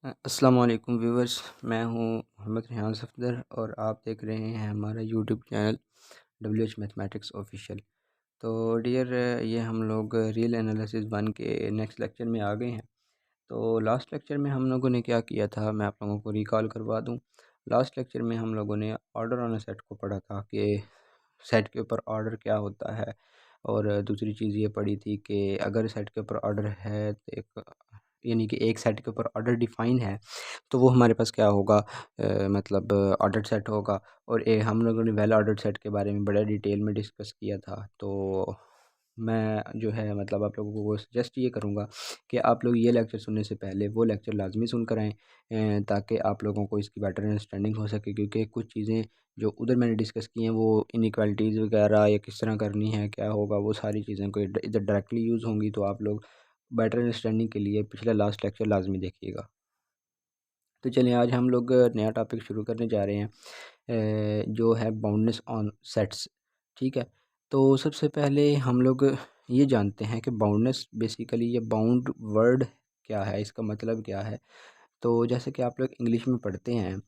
अस्सलाम वालेकुम व्यूवर्स। मैं हूं मोहम्मद रेहान सफदर और आप देख रहे हैं हमारा YouTube channel WH mathematics official. तो डियर, ये हम लोग रियल एनालिसिस 1 के नेक्स्ट लेक्चर में आ गए हैं। तो लास्ट लेक्चर में हम लोगों ने क्या किया था, मैं आप लोगों को रिकॉल करवा दूं। लास्ट लेक्चर में हम लोगों ने ऑर्डर ऑन अ सेट को पढ़ा था कि सेट के ऊपर ऑर्डर क्या होता है, और दूसरी चीज़ ये पढ़ी थी कि अगर सेट के ऊपर ऑर्डर है तो एक, यानी कि एक सेट के ऊपर ऑर्डर डिफ़ाइन है तो वो हमारे पास क्या होगा, मतलब ऑर्डर्ड सेट होगा। और हम लोगों ने वेल ऑर्डर्ड सेट के बारे में बड़ा डिटेल में डिस्कस किया था। तो मैं जो है मतलब आप लोगों को सजेस्ट ये करूँगा कि आप लोग ये लेक्चर सुनने से पहले वो लेक्चर लाजमी सुन कर आएँ, ताकि आप लोगों को इसकी बेटर अंडरस्टैंडिंग हो सके। क्योंकि कुछ चीज़ें जो उधर मैंने डिस्कस की हैं वो इनइक्वालिटीज़ वगैरह या किस तरह करनी है, क्या होगा, वो सारी चीज़ें कोई इधर डायरेक्टली यूज़ होंगी। तो आप लोग बेटर अंडरस्टैंडिंग के लिए पिछला लास्ट लेक्चर लाजमी देखिएगा। तो चलिए आज हम लोग नया टॉपिक शुरू करने जा रहे हैं, जो है बाउंडनेस ऑन सेट्स। ठीक है। तो सबसे पहले हम लोग ये जानते हैं कि बाउंडनेस बेसिकली ये बाउंड वर्ड क्या है, इसका मतलब क्या है। तो जैसे कि आप लोग इंग्लिश में पढ़ते हैं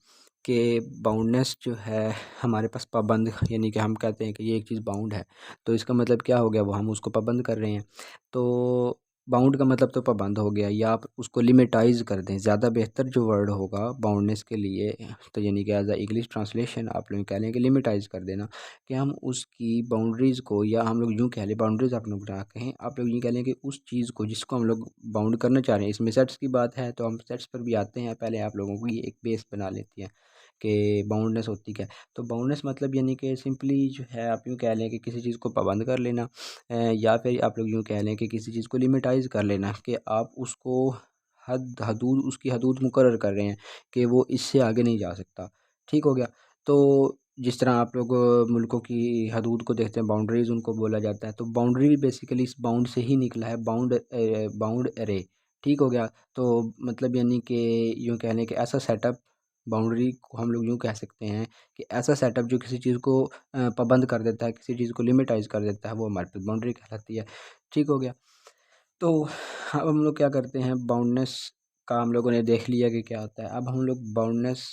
कि बाउंडनेस जो है हमारे पास पाबंद, यानी कि हम कहते हैं कि ये एक चीज़ बाउंड है, तो इसका मतलब क्या हो गया, वो हम उसको पाबंद कर रहे हैं। तो बाउंड का मतलब तो पाबंद हो गया, या आप उसको लिमिटाइज़ कर दें, ज़्यादा बेहतर जो वर्ड होगा बाउंडनेस के लिए, तो यानी कि एज अ इंग्लिश ट्रांसलेशन आप लोग कह लें कि लिमिटाइज़ कर देना, कि हम उसकी बाउंड्रीज़ को, या हम लोग यूँ कह लें, बाउंड्रीज़ आप लोग ना कहें, आप लोग यूँ कह लें कि उस चीज़ को जिसको हम लोग बाउंड करना चाह रहे हैं। इसमें सेट्स की बात है तो हम सेट्स पर भी आते हैं। पहले आप लोगों को ये एक बेस बना लेती है कि बाउंडनेस होती क्या है। तो बाउंडनेस मतलब यानी कि सिंपली जो है आप यूँ कह लें कि किसी चीज़ को पाबंद कर लेना, या फिर आप लोग यूँ कह लें कि किसी चीज़ को लिमिटाइज़ कर लेना, कि आप उसको हदूद, उसकी हदूद मुकर्रर कर रहे हैं कि वो इससे आगे नहीं जा सकता। ठीक हो गया। तो जिस तरह आप लोग मुल्कों की हदूद को देखते हैं, बाउंड्रीज़ उनको बोला जाता है। तो बाउंड्री भी बेसिकली इस बाउंड से ही निकला है, बाउंड एरे। ठीक हो गया। तो मतलब यानी कि यूँ कह लें कि ऐसा सेटअप, बाउंड्री को हम लोग यूँ कह सकते हैं कि ऐसा सेटअप जो किसी चीज़ को पाबंद कर देता है, किसी चीज़ को लिमिटाइज़ कर देता है, वो हमारे पास बाउंड्री कहलाती है। ठीक हो गया। तो अब हम लोग क्या करते हैं, बाउंडनेस का हम लोगों ने देख लिया कि क्या होता है। अब हम लोग बाउंडनेस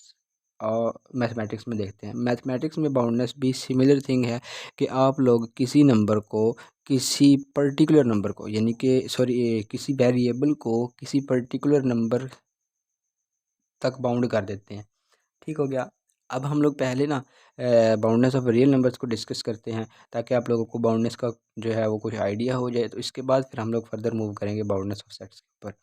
और मैथमेटिक्स में देखते हैं। मैथमेटिक्स में बाउंडनेस भी सिमिलर थिंग है, कि आप लोग किसी नंबर को, किसी पर्टिकुलर नंबर को, यानी कि सॉरी, किसी वेरिएबल को किसी पर्टिकुलर नंबर तक बाउंड कर देते हैं। ठीक हो गया। अब हम लोग पहले ना बाउंडनेस ऑफ रियल नंबर्स को डिस्कस करते हैं, ताकि आप लोगों को बाउंडनेस का जो है वो कुछ आइडिया हो जाए। तो इसके बाद फिर हम लोग फर्दर मूव करेंगे बाउंडनेस ऑफ सेट्स के ऊपर।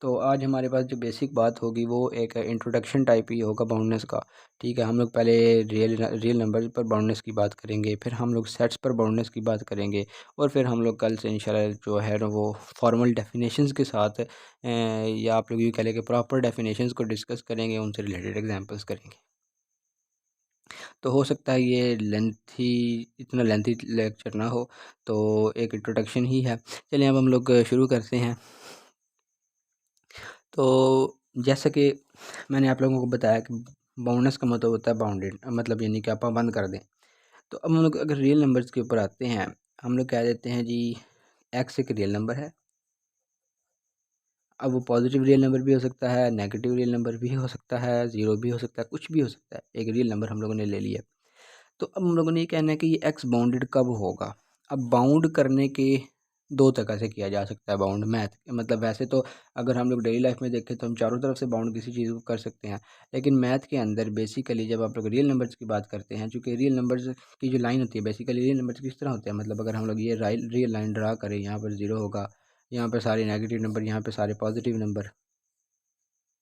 तो आज हमारे पास जो बेसिक बात होगी वो एक इंट्रोडक्शन टाइप ही होगा बाउंडनेस का। ठीक है। हम लोग पहले रियल नंबर्स पर बाउंडनेस की बात करेंगे, फिर हम लोग सेट्स पर बाउंडनेस की बात करेंगे, और फिर हम लोग कल से इंशाल्लाह जो है ना वो फॉर्मल डेफिनेशंस के साथ, या आप लोग ये कह लें कि प्रॉपर डेफिनेशंस को डिस्कस करेंगे, उनसे रिलेटेड एग्जांपल्स करेंगे। तो हो सकता है ये लेंथी, इतना लेंथी लेक्चर ना हो, तो एक इंट्रोडक्शन ही है। चलिए अब हम लोग शुरू करते हैं। तो जैसा कि मैंने आप लोगों को बताया कि बाउंडनेस का मतलब होता है बाउंडेड, मतलब यानी कि आप बंद कर दें। तो अब हम लोग अगर रियल नंबर्स के ऊपर आते हैं, हम लोग कह देते हैं जी एक्स एक रियल नंबर है। अब वो पॉजिटिव रियल नंबर भी हो सकता है, नेगेटिव रियल नंबर भी हो सकता है, ज़ीरो भी हो सकता है, कुछ भी हो सकता है। एक रियल नंबर हम लोगों ने ले लिया। तो अब हम लोगों ने ये कहना है कि ये एक्स बाउंडेड कब होगा। अब बाउंड करने के दो तरह से किया जा सकता है बाउंड, मैथ मतलब वैसे तो अगर हम लोग डेली लाइफ में देखें तो हम चारों तरफ से बाउंड किसी चीज़ को कर सकते हैं, लेकिन मैथ के अंदर बेसिकली जब आप लोग रियल नंबर्स की बात करते हैं, चूँकि रियल नंबर्स की जो लाइन होती है, बेसिकली रियल नंबर्स किस तरह होते हैं, मतलब अगर हम लोग ये रियल लाइन ड्रा करें, यहाँ पर ज़ीरो होगा, यहाँ पर सारे नेगेटिव नंबर, यहाँ पर सारे पॉजिटिव नंबर,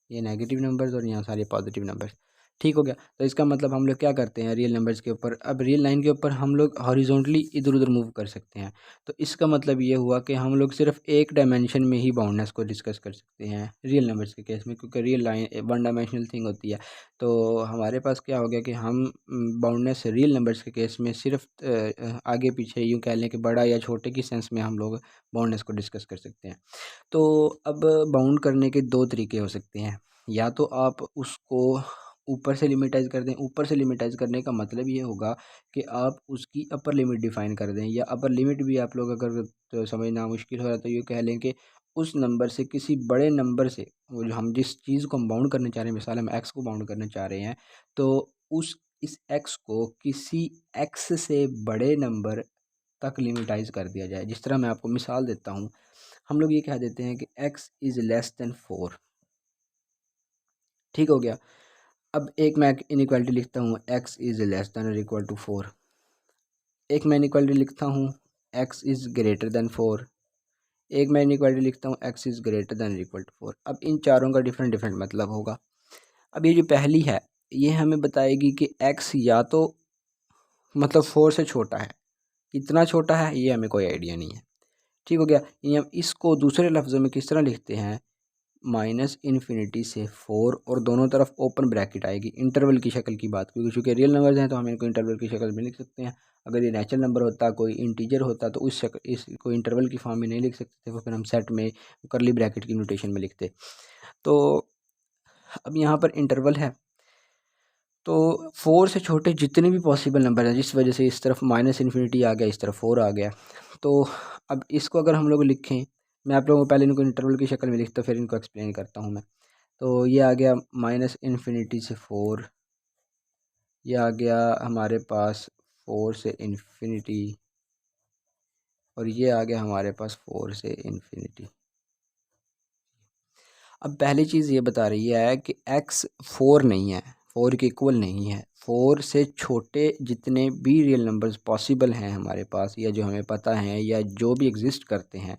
ये नेगेटिव नंबर्स और यहाँ सारे पॉजिटिव नंबर्स। ठीक हो गया। तो इसका मतलब हम लोग क्या करते हैं रियल नंबर्स के ऊपर, अब रियल लाइन के ऊपर हम लोग हॉरिजॉन्टली इधर उधर मूव कर सकते हैं। तो इसका मतलब ये हुआ कि हम लोग सिर्फ एक डायमेंशन में ही बाउंडनेस को डिस्कस कर सकते हैं रियल नंबर्स के केस में, क्योंकि real line one dimensional thing होती है। तो हमारे पास क्या हो गया कि हम बाउंडनेस रियल नंबर्स के केस में सिर्फ आगे पीछे यूँ कह लें कि बड़ा या छोटे की सेंस में हम लोग बाउंडनेस को डिस्कस कर सकते हैं। तो अब बाउंड करने के दो तरीके हो सकते हैं, या तो आप उसको ऊपर से लिमिटाइज़ कर दें। ऊपर से लिमिटाइज़ करने का मतलब ये होगा कि आप उसकी अपर लिमिट डिफ़ाइन कर दें, या अपर लिमिट भी आप लोग अगर तो समझना मुश्किल हो रहा है तो ये कह लें कि उस नंबर से किसी बड़े नंबर से, वो जो हम जिस चीज़ को हम बाउंड करना चाह रहे हैं, मिसाल हम एक्स को बाउंड करना चाह रहे हैं, तो उस इस एक्स को किसी एक्स से बड़े नंबर तक लिमिटाइज कर दिया जाए। जिस तरह मैं आपको मिसाल देता हूँ, हम लोग ये कह देते हैं कि x इज़ लेस देन 4। ठीक हो गया। अब एक मैं इनइक्वालिटी लिखता हूँ, x इज़ लेस देन और इक्वल टू 4। एक मैं इनइक्वालिटी लिखता हूँ, x इज़ ग्रेटर देन 4। एक मैं इनइक्वालिटी लिखता हूँ, x is greater than equal to 4। अब इन चारों का डिफरेंट डिफरेंट मतलब होगा। अब ये जो पहली है, ये हमें बताएगी कि x या तो मतलब 4 से छोटा है, कितना छोटा है ये हमें कोई आइडिया नहीं है। ठीक हो गया। ये हम इसको दूसरे लफ्ज़ों में किस तरह लिखते हैं, माइनस इन्फिनिटी से 4 और दोनों तरफ ओपन ब्रैकेट आएगी, इंटरवल की शक्ल की बात, क्योंकि चूँकि रियल नंबर्स हैं तो हम इनको इंटरवल की शक्ल में लिख सकते हैं। अगर ये नेचुरल नंबर होता, कोई इंटीजर होता, तो उस शक्ल इसको इंटरवल की फॉर्म में नहीं लिख सकते थे, वो फिर हम सेट में करली ब्रैकेट की नोटेशन में लिखते। तो अब यहाँ पर इंटरवल है, तो 4 से छोटे जितने भी पॉसिबल नंबर हैं, जिस वजह से इस तरफ माइनस इन्फिनिटी आ गया, इस तरफ 4 आ गया, तो अब इसको अगर हम लोग लिखें, मैं आप लोगों को पहले इनको इंटरवल की शक्ल में लिखता हूँ, फिर इनको एक्सप्लेन करता हूँ मैं। तो ये आ गया माइनस इन्फिनिटी से 4, ये आ गया हमारे पास 4 से इन्फिनिटी, और ये आ गया हमारे पास 4 से इन्फिनिटी। अब पहली चीज़ ये बता रही है कि x 4 नहीं है, 4 के इक्वल नहीं है। 4 से छोटे जितने भी रियल नंबर्स पॉसिबल हैं हमारे पास, या जो हमें पता है या जो भी एग्जिस्ट करते हैं,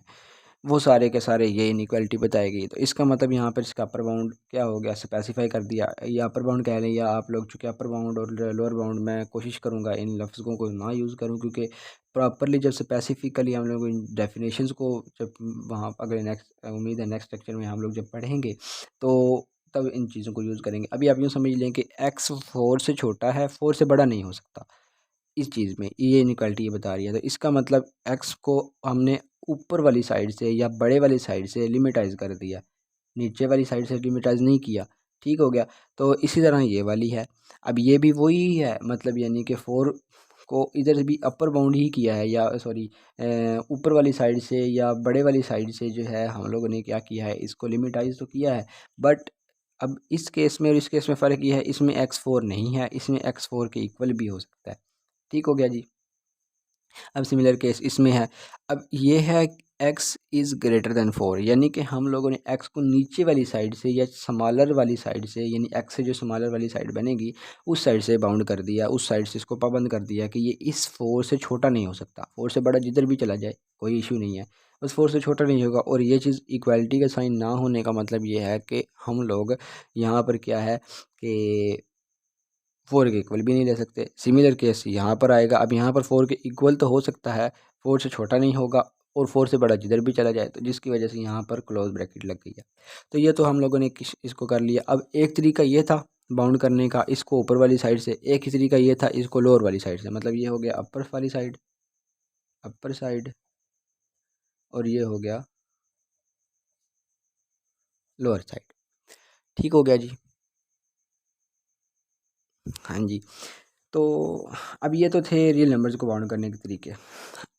वो सारे के सारे ये इनइक्वालिटी बताएगी। तो इसका मतलब यहाँ पर इसका अपर बाउंड क्या हो गया, स्पेसिफाई कर दिया, या अपर बाउंड कह लें, या आप लोग चूँकि अपर बाउंड और लोअर बाउंड, मैं कोशिश करूँगा इन लफ्ज़ों को ना यूज़ करूँ, क्योंकि प्रॉपरली जब स्पेसिफिकली हम लोग इन डेफिनेशंस को जब वहाँ अगर नेक्स्ट उम्मीद है नेक्स्ट लेक्चर में हम लोग जब पढ़ेंगे, तो तब इन चीज़ों को यूज़ करेंगे। अभी आप यूँ समझ लें कि x 4 से छोटा है, 4 से बड़ा नहीं हो सकता। इस चीज़ में ये इनइक्वालिटी ये बता रही है, तो इसका मतलब x को हमने ऊपर वाली साइड से या बड़े वाली साइड से लिमिटाइज़ कर दिया, नीचे वाली साइड से लिमिटाइज़ नहीं किया। ठीक हो गया। तो इसी तरह ये वाली है। अब ये भी वही है, मतलब यानी कि 4 को इधर भी अपर बाउंड ही किया है, या सॉरी ऊपर वाली साइड से या बड़े वाली साइड से जो है हम लोगों ने क्या किया है, इसको लिमिटाइज़ तो किया है। बट अब इस केस में और इस केस में फ़र्क ये है, इसमें x 4 नहीं है, इसमें x 4 के इक्वल भी हो सकता है। ठीक हो गया जी। अब सिमिलर केस इसमें है। अब ये है x इज़ ग्रेटर देन 4, यानी कि हम लोगों ने x को नीचे वाली साइड से या स्मॉलर वाली साइड से, यानी x से जो स्मॉलर वाली साइड बनेगी उस साइड से बाउंड कर दिया, उस साइड से इसको पाबंद कर दिया कि ये इस 4 से छोटा नहीं हो सकता। 4 से बड़ा जिधर भी चला जाए कोई इशू नहीं है, बस 4 से छोटा नहीं होगा। और ये चीज़ इक्वालिटी का साइन ना होने का मतलब ये है कि हम लोग यहाँ पर क्या है कि 4 के इक्वल भी नहीं ले सकते। सिमिलर केस यहाँ पर आएगा। अब यहाँ पर 4 के इक्वल तो हो सकता है, 4 से छोटा नहीं होगा, और 4 से बड़ा जिधर भी चला जाए, तो जिसकी वजह से यहाँ पर क्लोज ब्रैकेट लग गई है। तो ये तो हम लोगों ने इसको कर लिया। अब एक तरीका ये था बाउंड करने का इसको ऊपर वाली साइड से, एक ही तरीका ये था इसको लोअर वाली साइड से। मतलब ये हो गया अपर वाली साइड, अपर साइड, और ये हो गया लोअर साइड। ठीक हो गया जी। हाँ जी। तो अब ये तो थे रियल नंबर्स को बाउंड करने के तरीके।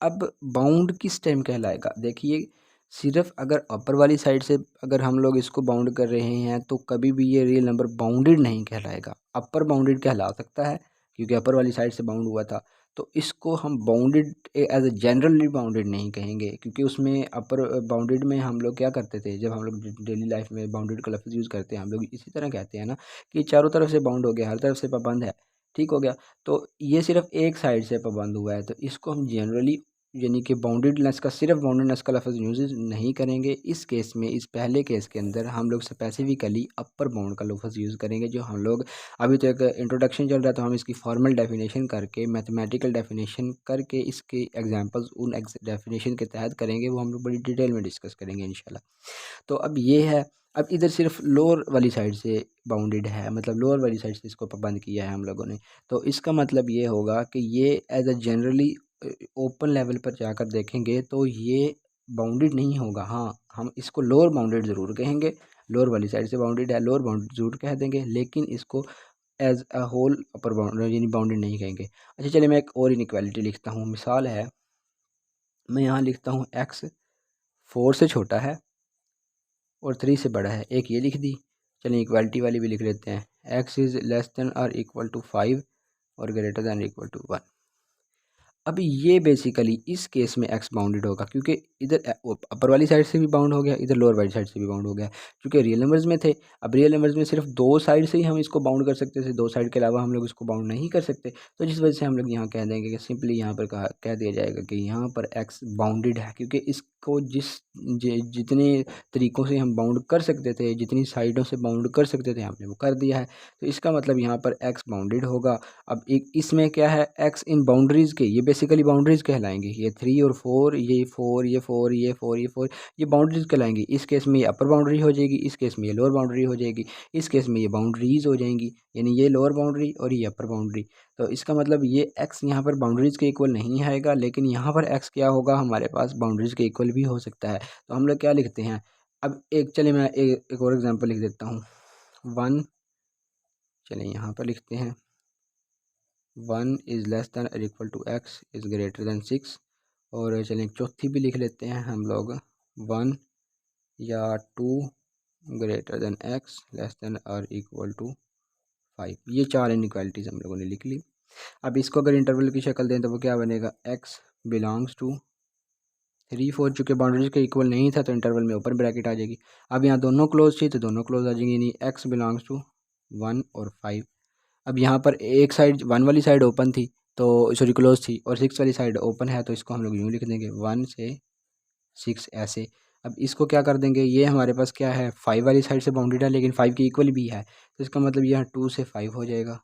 अब बाउंड किस टाइम कहलाएगा, देखिए सिर्फ अगर अपर वाली साइड से अगर हम लोग इसको बाउंड कर रहे हैं तो कभी भी ये रियल नंबर बाउंडेड नहीं कहलाएगा। अपर बाउंडेड कहला सकता है क्योंकि अपर वाली साइड से बाउंड हुआ था, तो इसको हम bounded as a generally bounded नहीं कहेंगे, क्योंकि उसमें अपर बाउंडेड में हम लोग क्या करते थे, जब हम लोग डेली लाइफ में बाउंडेड का लफ्ज़ यूज़ करते हैं हम लोग इसी तरह कहते हैं ना कि चारों तरफ से बाउंड हो गया, हर तरफ से पाबंद है। ठीक हो गया। तो ये सिर्फ एक साइड से पाबंद हुआ है, तो इसको हम जनरली यानी कि बाउंडेडनेस का सिर्फ बाउंडेडनेस का लफ्ज़ यूज़ नहीं करेंगे। इस केस में, इस पहले केस के अंदर हम लोग स्पेसिफिकली अपर बाउंड का लफ्ज़ यूज़ करेंगे, जो हम लोग अभी तो एक इंट्रोडक्शन चल रहा है, तो हम इसकी फॉर्मल डेफिनेशन करके, मैथमेटिकल डेफिनेशन करके इसके एग्जांपल्स उन डेफिनेशन के तहत करेंगे, वो हम लोग बड़ी डिटेल में डिस्कस करेंगे इंशाल्लाह। तो अब ये है, अब इधर सिर्फ लोअर वाली साइड से बाउंडेड है, मतलब लोअर वाली साइड से इसको पाबंद किया है हम लोगों ने। तो इसका मतलब ये होगा कि ये as a generally open level पर जाकर देखेंगे तो ये बाउंडेड नहीं होगा। हाँ, हम इसको लोअर बाउंडेड ज़रूर कहेंगे, लोअर वाली साइड से बाउंडेड है, लोअर बाउंडेड ज़रूर कह देंगे, लेकिन इसको as a whole upper bound यानी बाउंडेड नहीं कहेंगे। अच्छा चलिए मैं एक और इनइक्वालिटी लिखता हूँ। मिसाल है, मैं यहाँ लिखता हूँ x 4 से छोटा है, और 3 से बड़ा है, एक ये लिख दी। चलिए इक्वालिटी वाली भी लिख लेते हैं, x इज़ लेस देन और इक्वल टू 5 और ग्रेटर देन इक्वल टू 1। अब ये बेसिकली इस केस में x बाउंडेड होगा, क्योंकि इधर अपर वाली साइड से भी बाउंड हो गया, इधर लोअर वाली साइड से भी बाउंड हो गया, क्योंकि रियल नंबर्स में थे। अब रियल नंबर्स में सिर्फ दो साइड से ही हम इसको बाउंड कर सकते थे, दो साइड के अलावा हम लोग इसको बाउंड नहीं कर सकते। तो जिस वजह से हम लोग यहाँ कह देंगे कि सिंपली यहाँ पर कह दिया जाएगा कि यहाँ पर x बाउंडेड है, क्योंकि इसको जितने तरीक़ों से हम बाउंड कर सकते थे, जितनी साइडों से बाउंड कर सकते थे, हमने वो कर दिया है। तो इसका मतलब यहाँ पर x बाउंडेड होगा। अब एक इसमें क्या है, x इन बाउंड्रीज़ के, ये बेसिकली बाउंड्रीज़ कहलाएंगे, ये 3 और 4, ये 4, ये 4, ये 4, ये 4, ये बाउंड्रीज़ कहलाएंगी। इस केस में ये अपर बाउंड्री हो जाएगी, इस केस में ये लोअर बाउंड्री हो जाएगी, इस केस में ये बाउंड्रीज़ हो जाएंगी, यानी ये लोअर बाउंड्री और ये अपर बाउंड्री। तो इसका मतलब ये x यहाँ पर बाउंड्रीज़ के इक्वल नहीं आएगा, लेकिन यहाँ पर x क्या होगा, हमारे पास बाउंड्रीज़ के इक्वल भी हो सकता है। तो हम लोग क्या लिखते हैं, अब चलिए मैं एक और एग्जाम्पल लिख देता हूँ। 1, चलिए यहाँ पर लिखते हैं 1 इज़ लेस दैन और equal to x is greater than 6। और चलिए चौथी भी लिख लेते हैं हम लोग, 1 या 2 greater than x less than और इक्वल टू 5। ये 4 इनइक्वालिटीज़ हम लोगों ने लिख ली। अब इसको अगर इंटरवल की शक्ल दें तो वो क्या बनेगा, x बिलोंग्स टू 3, 4, चूँकि बाउंड्रीज के इक्वल नहीं था तो इंटरवल में ओपन ब्रैकेट आ जाएगी। अब यहाँ दोनों क्लोज थी तो दोनों क्लोज आ जाएंगी, यानी x बिलोंग्स टू 1 और 5। अब यहाँ पर एक साइड 1 वाली साइड ओपन थी, तो सॉरी क्लोज थी, और 6 वाली साइड ओपन है, तो इसको हम लोग यूँ लिख देंगे 1 से 6 ऐसे। अब इसको क्या कर देंगे, ये हमारे पास क्या है, 5 वाली साइड से बाउंडेड है, लेकिन 5 के इक्वल भी है, तो इसका मतलब यहाँ 2 से 5 हो जाएगा।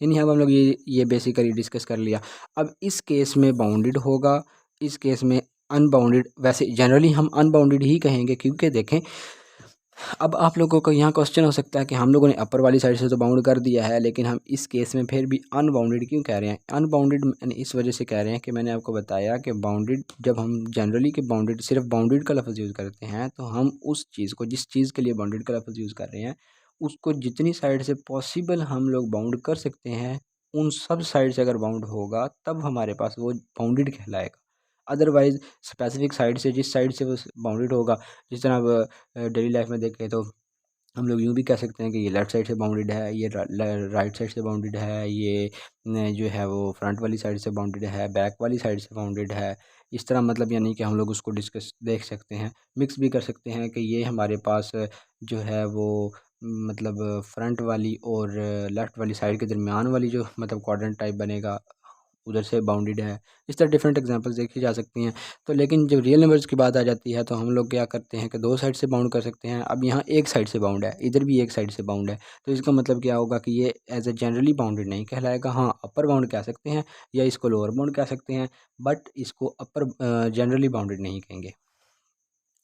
यानी अब हम लोग ये बेसिकली डिस्कस कर लिया। अब इस केस में बाउंडेड होगा, इस केस में अनबाउंडेड। वैसे जनरली हम अनबाउंडेड ही कहेंगे, क्योंकि देखें अब आप लोगों को यहाँ क्वेश्चन हो सकता है कि हम लोगों ने अपर वाली साइड से तो बाउंड कर दिया है, लेकिन हम इस केस में फिर भी अनबाउंडेड क्यों कह रहे हैं। अनबाउंडेड इस वजह से कह रहे हैं कि मैंने आपको बताया कि बाउंडेड, जब हम जनरली के बाउंडेड सिर्फ बाउंडेड का लफ्ज़ यूज़ करते हैं, तो हम उस चीज़ को, जिस चीज़ के लिए बाउंडेड का लफ्ज़ यूज़ कर रहे हैं, उसको जितनी साइड से पॉसिबल हम लोग बाउंड कर सकते हैं, उन सब साइड से अगर बाउंड होगा तब हमारे पास वो बाउंडेड कहलाएगा। अदरवाइज़ स्पेसिफिक साइड से, जिस साइड से वो बाउंडेड होगा, जिस तरह अब डेली लाइफ में देखें तो हम लोग यूँ भी कह सकते हैं कि ये लेफ़्ट साइड से बाउंडेड है, ये राइट साइड से बाउंडेड है, ये जो है वो फ्रंट वाली साइड से बाउंडेड है, बैक वाली साइड से बाउंडेड है। इस तरह मतलब यानी कि हम लोग उसको डिस्कस देख सकते हैं, मिक्स भी कर सकते हैं कि ये हमारे पास जो है वो मतलब फ्रंट वाली और लेफ़्ट वाली साइड के दरमियान वाली जो मतलब क्वाड्रेंट टाइप बनेगा, उधर से बाउंडेड है। इस तरह डिफरेंट एग्जांपल्स देखी जा सकती हैं। तो लेकिन जब रियल नंबर्स की बात आ जाती है तो हम लोग क्या करते हैं कि दो साइड से बाउंड कर सकते हैं। अब यहाँ एक साइड से बाउंड है, इधर भी एक साइड से बाउंड है, तो इसका मतलब क्या होगा कि ये एज ए जनरली बाउंडेड नहीं कहलाएगा। हाँ, अपर बाउंड कह सकते हैं या इसको लोअर बाउंड कह सकते हैं, बट इसको अपर जनरली बाउंडेड नहीं कहेंगे।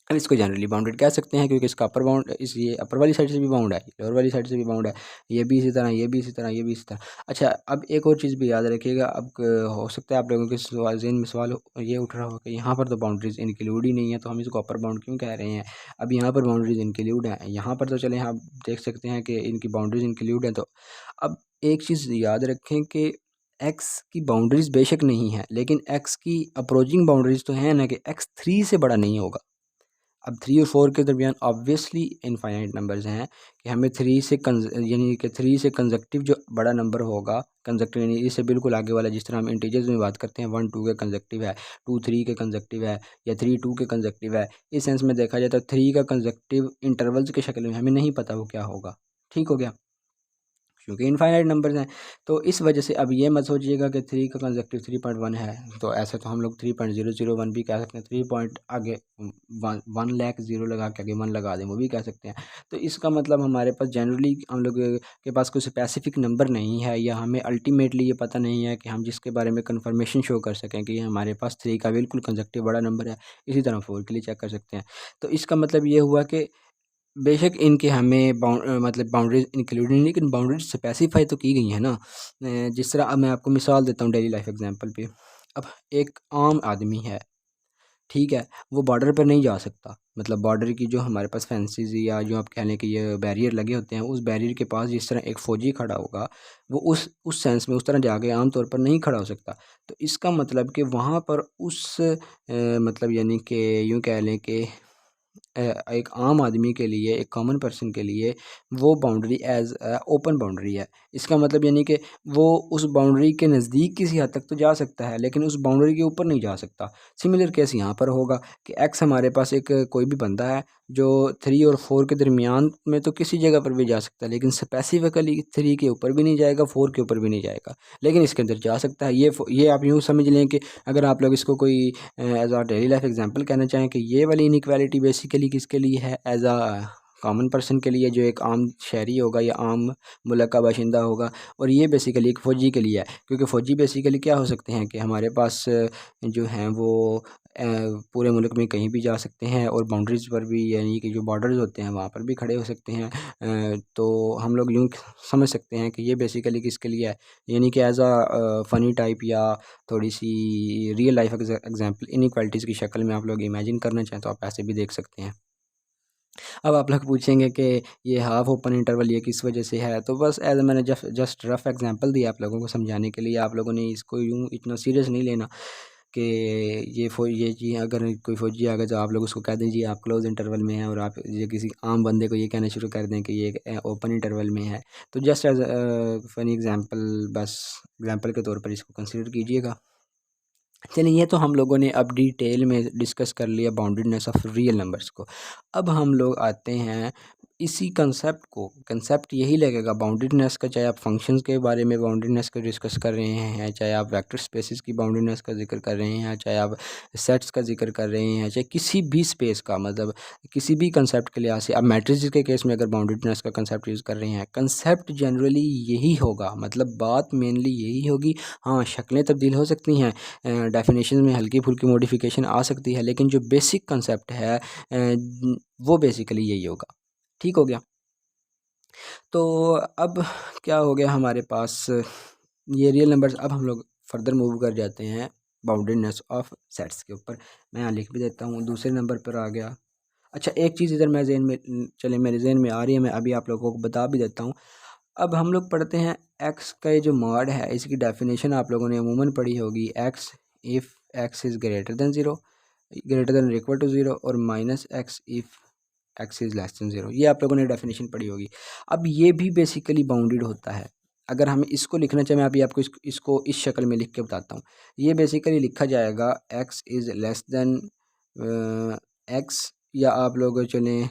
हम इसको जनरली बाउंडेड कह सकते हैं, क्योंकि इसका अपर बाउंड, इस ये अपर वाली साइड से भी बाउंड है, लोअर वाली साइड से भी बाउंड है, ये भी इसी तरह, ये भी इसी तरह, ये भी इसी तरह। अच्छा, अब एक और चीज़ भी याद रखिएगा। अब हो सकता है आप लोगों के ज़हन में सवाल ये उठ रहा हो कि यहाँ पर तो बाउंड्रीज इंक्लूड ही नहीं है, तो हम इसको अपर बाउंड क्यों कह रहे हैं। अब यहाँ पर बाउंड्रीज इंक्लूड हैं, यहाँ पर तो चलें आप देख सकते हैं कि इनकी बाउंड्रीज इंक्लूड हैं। तो अब एक चीज़ याद रखें कि एक्स की बाउंड्रीज बेशक नहीं है, लेकिन एक्स की अप्रोचिंग बाउंड्रीज तो हैं ना, कि एक्स 3 से बड़ा नहीं होगा। अब 3 और 4 के दरमियान ऑब्वियसली इनफाइनाइट नंबर्स हैं, कि हमें 3 से यानी कि 3 से कंसेक्टिव जो बड़ा नंबर होगा, कंसेक्टिव यानी इससे बिल्कुल आगे वाला, जिस तरह हम इंटीजर्स में बात करते हैं 1 2 के कंसेक्टिव है, 2 3 के कंसेक्टिव है, या 3 2 के कंसेक्टिव है। इस सेंस में देखा जाए तो 3 का कंसेक्टिव इंटरवल्स के शक्ल में हमें नहीं पता वो क्या होगा। ठीक हो गया, क्योंकि इनफाइनाइट नंबर्स हैं। तो इस वजह से अब ये मत सोचिएगा कि 3 का कंसेक्टिव 3.1 है, तो ऐसे तो हम लोग 3.001 भी कह सकते हैं, 3 पॉइंट आगे 1 लाख 0 लगा के आगे 1 लगा दें, वो भी कह सकते हैं। तो इसका मतलब हमारे पास जनरली हम लोग के पास कोई स्पेसिफिक नंबर नहीं है, या हमें अल्टीमेटली ये पता नहीं है कि हम जिसके बारे में कन्फर्मेशन शो कर सकें कि ये हमारे पास 3 का बिल्कुल कंसेक्टिव बड़ा नंबर है। इसी तरह 4 के लिए चेक कर सकते हैं। तो इसका मतलब ये हुआ कि बेशक इनके हमें मतलब बाउंड्रीज इंक्लूड नहीं, लेकिन बाउंड्रीज स्पेसिफाई तो की गई है ना। जिस तरह अब मैं आपको मिसाल देता हूँ डेली लाइफ एग्जांपल पे। अब एक आम आदमी है, ठीक है, वो बॉर्डर पर नहीं जा सकता, मतलब बॉर्डर की जो हमारे पास फेंसेस या जो आप कह लें कि ये बैरियर लगे होते हैं, उस बैरियर के पास जिस तरह एक फ़ौजी खड़ा होगा, वो उस सेंस में उस तरह जाके आम तौर पर नहीं खड़ा हो सकता। तो इसका मतलब कि वहाँ पर मतलब यानी कि यूँ कह लें कि एक आम आदमी के लिए, एक कॉमन पर्सन के लिए वो बाउंड्री एज ओपन बाउंड्री है। इसका मतलब यानी कि वो उस बाउंड्री के नज़दीक किसी हद तक तो जा सकता है, लेकिन उस बाउंड्री के ऊपर नहीं जा सकता। सिमिलर केस यहाँ पर होगा कि एक्स हमारे पास एक कोई भी बंदा है जो 3 और 4 के दरमियान में तो किसी जगह पर भी जा सकता है, लेकिन स्पेसिफिकली 3 के ऊपर भी नहीं जाएगा, 4 के ऊपर भी नहीं जाएगा, लेकिन इसके अंदर जा सकता है। ये आप यूँ समझ लें कि अगर आप लोग इसको कोई एज आ डेली लाइफ एग्जांपल कहना चाहें कि ये वाली इनइक्वालिटी बेसिकली किसके लिए है, एज आ कॉमन पर्सन के लिए, जो एक आम शहरी होगा या आम मुल्क का बाशिंदा होगा, और ये बेसिकली एक फ़ौजी के लिए है, क्योंकि फ़ौजी बेसिकली क्या हो सकते हैं कि हमारे पास जो हैं वो पूरे मुल्क में कहीं भी जा सकते हैं, और बाउंड्रीज़ पर भी यानी कि जो बॉर्डर्स होते हैं वहाँ पर भी खड़े हो सकते हैं। तो हम लोग यूँ समझ सकते हैं कि ये बेसिकली किसके लिए है, यानी कि एज आ फ़नी टाइप या थोड़ी सी रियल लाइफ एग्जांपल इनइक्वालिटीज़ की शक्ल में आप लोग इमेजिन करना चाहें तो आप ऐसे भी देख सकते हैं। अब आप लोग पूछेंगे कि ये हाफ ओपन इंटरवल ये किस वजह से है, तो बस एज मैंने जस्ट रफ एग्जांपल दिया आप लोगों को समझाने के लिए। आप लोगों ने इसको यूँ इतना सीरियस नहीं लेना कि ये चीज़ अगर कोई फ़ौजी आ गया तो आप लोग उसको कह दीजिए आप क्लोज इंटरवल में हैं, और आप ये किसी आम बंदे को ये कहना शुरू कर दें कि ये ओपन इंटरवल में है। तो जस्ट एज फनी एग्जांपल, बस एग्जांपल के तौर पर इसको कंसिडर कीजिएगा। चलिए, ये तो हम लोगों ने अब डिटेल में डिस्कस कर लिया बाउंडेडनेस ऑफ रियल नंबर्स को। अब हम लोग आते हैं इसी कंसेप्ट यही लगेगा बाउंडेडनेस का, चाहे आप फंक्शंस के बारे में बाउंडेडनेस का डिस्कस कर रहे हैं, चाहे आप वेक्टर स्पेसेस की बाउंडेडनेस का जिक्र कर रहे हैं, चाहे आप सेट्स का जिक्र कर रहे हैं, चाहे किसी भी स्पेस का, मतलब किसी भी कंसेप्ट के लिहाज से। अब मैट्रिसेस के केस में अगर बाउंडेडनेस का कंसेप्ट यूज़ कर रहे हैं, कंसेप्ट जनरली यही होगा, मतलब बात मेनली यही होगी। हाँ, शक्लें तब्दील हो सकती हैं, डेफिनेशन में हल्की फुल्की मॉडिफिकेशन आ सकती है, लेकिन जो बेसिक कंसेप्ट है वो बेसिकली यही होगा। ठीक हो गया। तो अब क्या हो गया हमारे पास ये रियल नंबर्स। अब हम लोग फर्दर मूव कर जाते हैं बाउंडेडनेस ऑफ सेट्स के ऊपर। मैं यहाँ लिख भी देता हूँ, दूसरे नंबर पर आ गया। अच्छा, एक चीज़ इधर मैं जहन में चले मेरे जहन में आ रही है, मैं अभी आप लोगों को बता भी देता हूँ। अब हम लोग पढ़ते हैं एक्स का ये जो मॉड है, इसकी डेफिनेशन आप लोगों ने अमूमन पढ़ी होगी। X if x is greater than zero, greater than equal to zero, और minus x if x is less than zero. ये आप लोगों ने डेफिनेशन पढ़ी होगी। अब ये भी बेसिकली बाउंडेड होता है। अगर हम इसको लिखना चाहें, मैं अभी आपको इसको इस शक्ल में लिख के बताता हूँ। ये बेसिकली लिखा जाएगा x is less then x, या आप लोग चलें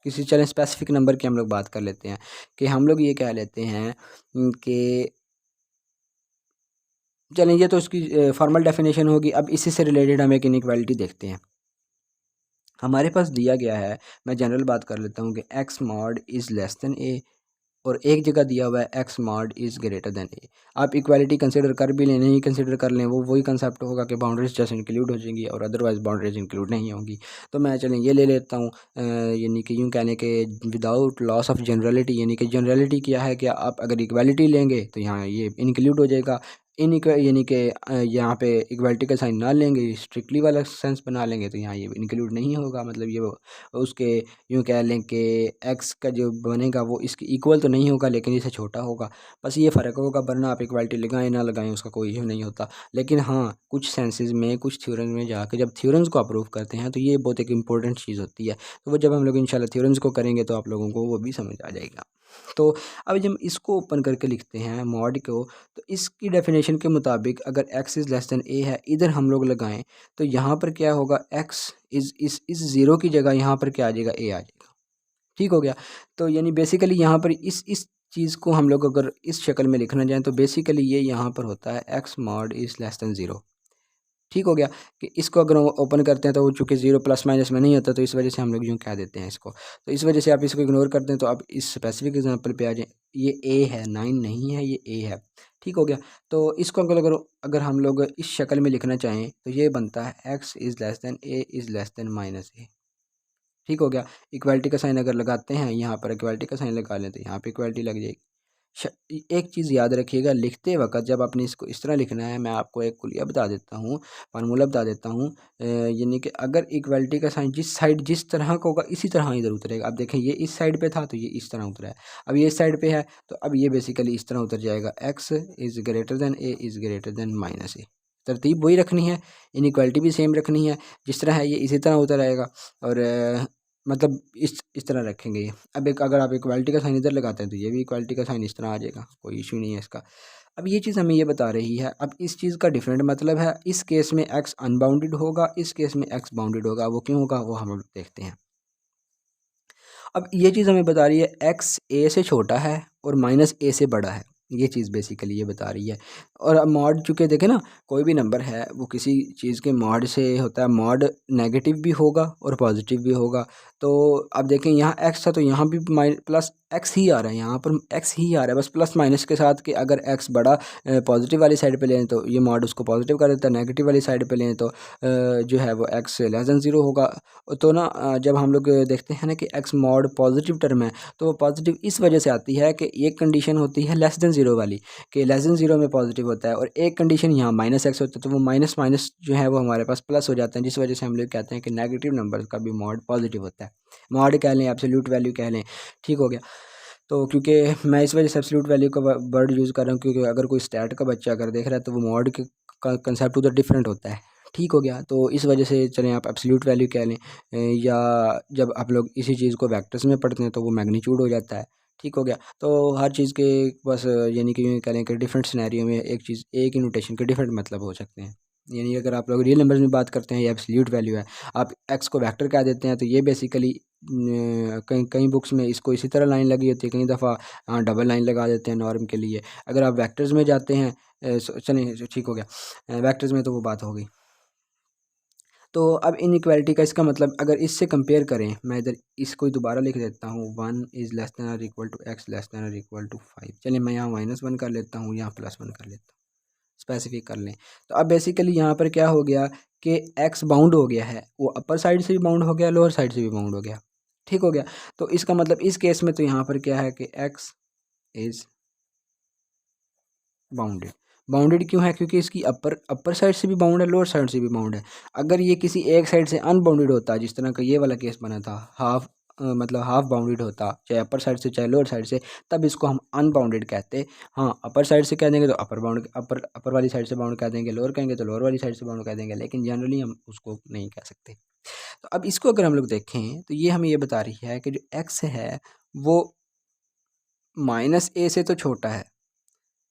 चलें स्पेसिफिक नंबर की हम लोग बात कर लेते हैं, कि हम लोग ये कह लेते हैं कि चलें, ये तो उसकी फॉर्मल डेफिनेशन होगी। अब इसी से रिलेटेड हम एक इनइक्वालिटी देखते हैं। हमारे पास दिया गया है, मैं जनरल बात कर लेता हूँ कि x mod is less than a, और एक जगह दिया हुआ है x mod is greater than a. आप इक्वालिटी कंसिडर कर भी लें, नहीं कंसिडर कर लें, वो वही कंसेप्ट होगा कि बाउंड्रीज जस्ट इंक्लूड हो जाएंगी और अदरवाइज बाउंड्रीज इंक्लूड नहीं होंगी। तो मैं चलें ये ले लेता हूँ, यानी कि यूँ कहने के विदाउट लॉस ऑफ जनरलिटी, यानी कि जनरलिटी क्या है कि आप अगर इक्वालिटी लेंगे तो यहाँ ये इंक्लूड हो जाएगा। यानी कि यहाँ पे इक्वालिटी का साइन ना लेंगे, स्ट्रिक्टली वाला सेंस बना लेंगे तो यहाँ ये इंक्लूड नहीं होगा। मतलब ये उसके यूँ कह लें कि एक्स का जो बनेगा वो इसके इक्वल तो नहीं होगा, लेकिन इससे छोटा होगा। बस ये फ़र्क होगा, वरना आप इक्वालिटी लगाएं ना लगाएं उसका कोई इशू नहीं होता। लेकिन हाँ, कुछ सेंसेस में, कुछ थ्योरम्स में जाकर जब थ्योरम्स को अप्रूव करते हैं तो ये बहुत एक इंपॉर्टेंट चीज़ होती है। तो वो जब हम लोग इंशाल्लाह थ्योरम्स को करेंगे तो आप लोगों को वो भी समझ आ जाएगा। तो अब जब इसको ओपन करके लिखते हैं मॉड को, तो इसकी डेफिनेशन के मुताबिक अगर एक्स इज़ लेस दैन ए है, इधर हम लोग लगाएं तो यहाँ पर क्या होगा, एक्स इस ज़ीरो की जगह यहाँ पर क्या आ जाएगा, ए आ जाएगा। ठीक हो गया। तो यानी बेसिकली यहाँ पर इस चीज़ को हम लोग अगर इस शक्ल में लिखना चाहें तो बेसिकली ये यहाँ पर होता है x mod is less than zero. ठीक हो गया। कि इसको अगर हम ओपन करते हैं तो वो चूँकि ज़ीरो प्लस माइनस में नहीं होता, तो इस वजह से हम लोग यूँ कह देते हैं इसको। तो इस वजह से आप इसको इग्नोर कर दें तो आप इस स्पेसिफिक एग्जांपल पे आ जाएँ। ये ए है, 9 नहीं है, ये ए है। ठीक हो गया। तो इसको अगर हम लोग इस शक्ल में लिखना चाहें तो ये बनता है x is less than a is less than minus a. ठीक हो गया। इक्वालिटी का साइन अगर लगाते हैं, यहाँ पर इक्वालिटी का साइन लगा लें तो यहाँ पे इक्वालिटी लग जाएगी। एक चीज़ याद रखिएगा, लिखते वक़्त जब आपने इसको इस तरह लिखना है, मैं आपको एक कुलिया बता देता हूँ, फार्मूला बता देता हूँ। यानी कि अगर इक्वालिटी का साइन जिस साइड जिस तरह का होगा इसी तरह इधर उतरेगा। अब देखें, ये इस साइड पे था तो ये इस तरह उतरा है। अब ये इस साइड पे है तो अब ये बेसिकली इस तरह उतर जाएगा, x is greater than a is greater than minus a. तरतीब वही रखनी है, इनइक्वालिटी भी सेम रखनी है, जिस तरह है ये इसी तरह उतर आएगा। और मतलब इस तरह रखेंगे ये। अब एक अगर आप इक्वालिटी का साइन इधर लगाते हैं तो ये भी इक्वालिटी का साइन इस तरह आ जाएगा, कोई इशू नहीं है इसका। अब ये चीज़ हमें ये बता रही है, अब इस चीज़ का डिफरेंट मतलब है, इस केस में एक्स अनबाउंडेड होगा, इस केस में एक्स बाउंडेड होगा। वो क्यों होगा वो हम देखते हैं। अब ये चीज़ हमें बता रही है एक्स ए से छोटा है और माइनस ए से बड़ा है, ये चीज़ बेसिकली ये बता रही है। और अब मॉड चूँकि देखें ना, कोई भी नंबर है वो किसी चीज़ के मॉड से होता है, मॉड नेगेटिव भी होगा और पॉजिटिव भी होगा। तो अब देखें यहाँ एक्स था तो यहाँ भी प्लस एक्स ही आ रहा है, यहाँ पर एक्स ही आ रहा है, बस प्लस माइनस के साथ। कि अगर एक्स बड़ा पॉजिटिव वाली साइड पे लें तो ये मॉड उसको पॉजिटिव कर देता है, नेगेटिव वाली साइड पे लें तो जो है वो एक्स लेस दैन ज़ीरो होगा। तो ना जब हम लोग देखते हैं ना कि एक्स मॉड पॉजिटिव टर्म है, तो वो पॉजिटिव इस वजह से आती है कि एक कंडीशन होती है लेस दैन ज़ीरो वाली, कि लेस दैन ज़ीरो में पॉजिटिव होता है, और एक कंडीशन यहाँ माइनस एक्स होता है, तो वो माइनस माइनस जो है वो हमारे पास प्लस हो जाते हैं, जिस वजह से हम लोग कहते हैं कि नेगेटिव नंबर का भी मॉड पॉजिटिव होता है। मॉड कह लें, एब्सोल्यूट वैल्यू कह लें, ठीक हो गया। तो क्योंकि मैं इस वजह से एब्सोल्यूट वैल्यू का वर्ड यूज़ कर रहा हूँ, क्योंकि अगर कोई स्टैट का बच्चा अगर देख रहा है तो वो मॉड का कंसेप्ट उधर डिफरेंट होता है, ठीक हो गया। तो इस वजह से चलें आप एब्सोल्यूट वैल्यू कह लें, या जब आप लोग इसी चीज़ को वेक्टर्स में पढ़ते हैं तो वो मैग्नीट्यूड हो जाता है, ठीक हो गया। तो हर चीज़ के बस यानी कि यूँ कह लें कि डिफरेंट सिनेरियो में एक चीज़, एक ही नोटेशन के डिफरेंट मतलब हो सकते हैं। यानी अगर आप लोग रियल नंबर्स में बात करते हैं, ये एब्सोल्यूट वैल्यू है, आप एक्स को वेक्टर कह देते हैं, तो ये बेसिकली कई कई बुक्स में इसको इसी तरह लाइन लगी होती है, कई दफ़ा डबल लाइन लगा देते हैं नॉर्म के लिए। अगर आप वेक्टर्स में जाते हैं, चलें ठीक हो गया, वेक्टर्स में तो वो बात हो गई। तो अब इनइक्वालिटी का इसका मतलब अगर इससे कंपेयर करें, मैं इधर इसको दोबारा लिख देता हूँ, वन इज़ लेस दैन और equal to x less than और इक्वल टू 5। चलिए मैं यहाँ -1 कर लेता हूँ, यहाँ +1 कर लेता हूँ, स्पेसिफिक कर लें। तो अब बेसिकली यहाँ पर क्या हो गया कि एक्स बाउंड हो गया है, वो अपर साइड से भी बाउंड हो गया, लोअर साइड से भी बाउंड हो गया, ठीक हो गया। तो इसका मतलब इस केस में तो यहाँ पर क्या है कि एक्स इज़ बाउंडेड। बाउंडेड क्यों है? क्योंकि इसकी अपर अपर साइड से भी बाउंड है, लोअर साइड से भी बाउंड है। अगर ये किसी एक साइड से अनबाउंडेड होता, जिस तरह का ये वाला केस बना था, हाफ मतलब हाफ बाउंडेड होता, चाहे अपर साइड से चाहे लोअर साइड से, तब इसको हम अनबाउंडेड कहते। हाँ, अपर साइड से कह देंगे तो अपर बाउंड, अपर अपर वाली साइड से बाउंड कह देंगे, लोअर कहेंगे तो लोअर वाली साइड से बाउंड कह देंगे, लेकिन जनरली हम उसको नहीं कह सकते। तो अब इसको अगर हम लोग देखें तो ये हमें ये बता रही है कि जो एक्स है वो -a से तो छोटा है।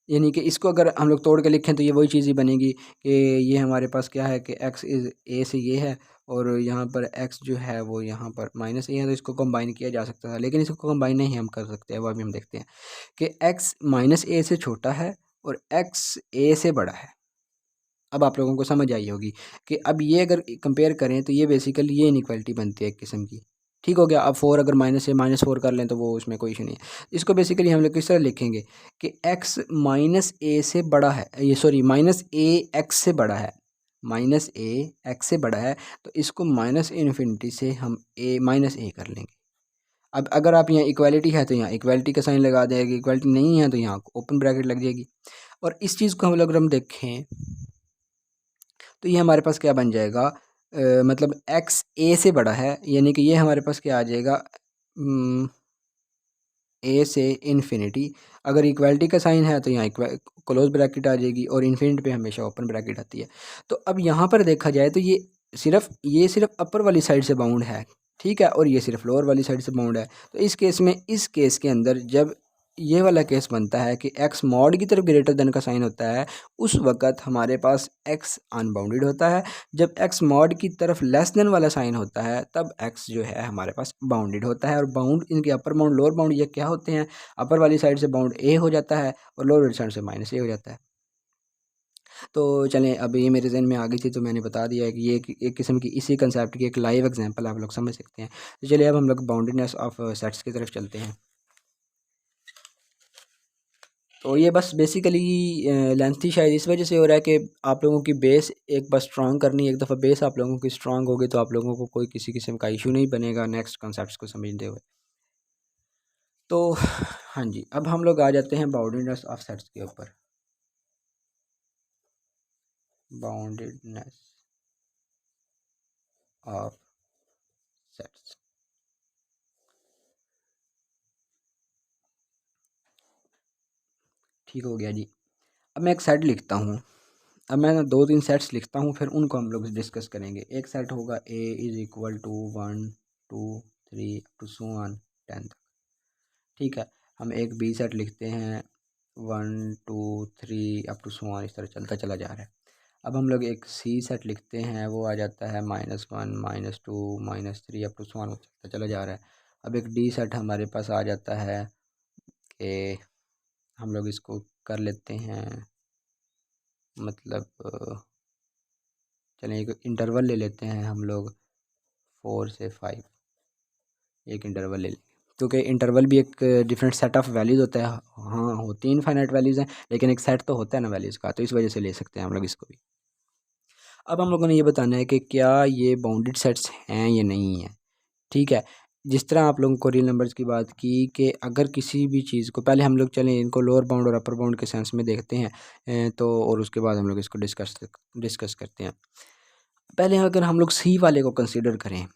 यानी कि इसको अगर हम लोग तोड़ के लिखें तो ये वही चीज़ ही बनेगी कि ये हमारे पास क्या है कि x इज़ a से ये है, और यहाँ पर x जो है वो यहाँ पर -a है, तो इसको कंबाइन किया जा सकता था, लेकिन इसको कंबाइन नहीं हम कर सकते हैं। वो अभी हम देखते हैं कि x -a से छोटा है और x a से बड़ा है। अब आप लोगों को समझ आई होगी कि अब ये अगर कंपेयर करें तो ये बेसिकली ये इनइक्वालिटी बनती है एक किस्म की, ठीक हो गया। अब 4 अगर -4 कर लें तो वो उसमें कोई इशू नहीं है। इसको बेसिकली हम लोग किस तरह लिखेंगे कि x -a से बड़ा है, ये सॉरी -a x से बड़ा है, -a x से बड़ा है, तो इसको माइनस इन्फिनिटी से हम -a कर लेंगे। अब अगर आप यहाँ इक्वालिटी है तो यहाँ इक्वालिटी का साइन लगा देंगे, इक्वालिटी नहीं है तो यहाँ ओपन ब्रैकेट लग जाएगी। और इस चीज़ को हम लोग अगर हम देखें तो ये हमारे पास क्या बन जाएगा, मतलब एक्स ए से बड़ा है, यानी कि ये हमारे पास क्या आ जाएगा, ए से इन्फिनिटी। अगर इक्वालिटी का साइन है तो यहाँ क्लोज ब्रैकेट आ जाएगी, और इन्फिनिटी पे हमेशा ओपन ब्रैकेट आती है। तो अब यहाँ पर देखा जाए तो ये सिर्फ अपर वाली साइड से बाउंड है, ठीक है, और ये सिर्फ लोअर वाली साइड से बाउंड है। तो इस केस में, इस केस के अंदर जब ये वाला केस बनता है कि एक्स मॉड की तरफ ग्रेटर देन का साइन होता है, उस वक़्त हमारे पास एक्स अनबाउंडेड होता है। जब एक्स मॉड की तरफ लेस देन वाला साइन होता है तब एक्स जो है हमारे पास बाउंडेड होता है। और बाउंड, इनके अपर बाउंड लोअर बाउंड ये क्या होते हैं, अपर वाली साइड से बाउंड ए हो जाता है और लोअर वाली साइड से -a हो जाता है। तो चलें, अब ये मेरे जहन में आ गई थी तो मैंने बता दिया है कि ये एक किस्म की इसी कंसेप्ट की एक लाइव एग्जांपल आप लोग समझ सकते हैं। तो चलिए अब हम लोग बाउंडेडनेस ऑफ सेट्स की तरफ चलते हैं। तो ये बस बेसिकली लेंथी शायद इस वजह से हो रहा है कि आप लोगों की बेस एक बार स्ट्रॉन्ग करनी है। एक दफ़ा बेस आप लोगों की स्ट्रॉन्ग होगी तो आप लोगों को कोई किसी किस्म का इशू नहीं बनेगा नेक्स्ट कॉन्सेप्ट्स को समझते हुए। तो हाँ जी, अब हम लोग आ जाते हैं बाउंडेडनेस ऑफ सेट्स के ऊपर। बाउंडेडनेस ऑफ सेट्स, ठीक हो गया जी। अब मैं एक सेट लिखता हूँ। अब मैं ना 2-3 सेट्स लिखता हूँ, फिर उनको हम लोग डिस्कस करेंगे। एक सेट होगा A is equal to 1 2 3 up to so on 10 तक। ठीक है, हम एक बी सेट लिखते हैं 1 2 3 अप टू सो ऑन, इस तरह चलता चला जा रहा है। अब हम लोग एक सी सेट लिखते हैं, वो आ जाता है -1 -2 -3 अप टू सो ऑन, वो चलता चला जा रहा है। अब एक डी सेट हमारे पास आ जाता है कि हम लोग इसको कर लेते हैं, मतलब चलिए एक इंटरवल ले लेते हैं हम लोग 4 से 5, एक इंटरवल ले लेंगे क्योंकि इंटरवल भी एक डिफरेंट सेट ऑफ वैल्यूज़ होता है। हाँ, होती हैं इनफाइनाइट वैल्यूज़ हैं, लेकिन एक सेट तो होता है ना वैल्यूज़ का, तो इस वजह से ले सकते हैं हम लोग इसको भी। अब हम लोगों ने ये बताना है कि क्या ये बाउंडेड सेट्स हैं या नहीं है। ठीक है, जिस तरह आप लोगों को रियल नंबर्स की बात की कि अगर किसी भी चीज़ को, पहले हम लोग चलें इनको लोअर बाउंड और अपर बाउंड के सेंस में देखते हैं, तो और उसके बाद हम लोग इसको डिस्कस करते हैं। पहले अगर हम लोग सी वाले को कंसीडर करें